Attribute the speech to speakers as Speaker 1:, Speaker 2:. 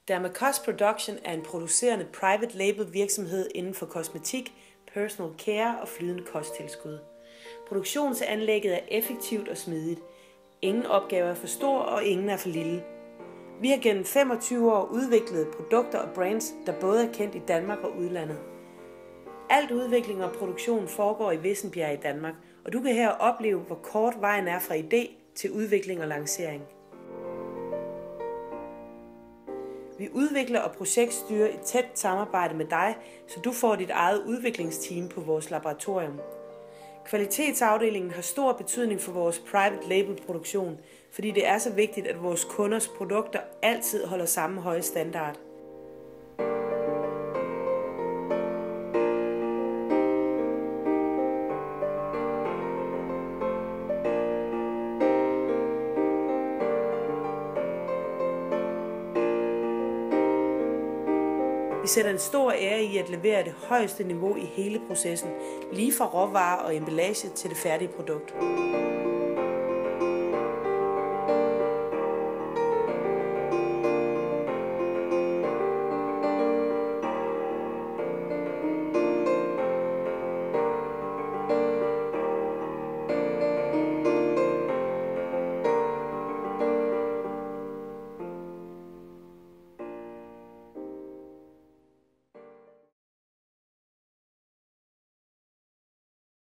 Speaker 1: Dermacos Production er en producerende private label virksomhed inden for kosmetik, personal care og flydende kosttilskud. Produktionsanlægget er effektivt og smidigt. Ingen opgave er for stor, og ingen er for lille. Vi har gennem 25 år udviklet produkter og brands, der både er kendt i Danmark og udlandet. Alt udvikling og produktion foregår i Vissenbjerg i Danmark, og du kan her opleve, hvor kort vejen er fra idé til udvikling og lancering. Vi udvikler og projektstyrer et tæt samarbejde med dig, så du får dit eget udviklingsteam på vores laboratorium. Kvalitetsafdelingen har stor betydning for vores private label produktion, fordi det er så vigtigt, at vores kunders produkter altid holder samme høje standard. Vi sætter en stor ære i at levere det højeste niveau i hele processen, lige fra råvarer og emballage til det færdige produkt.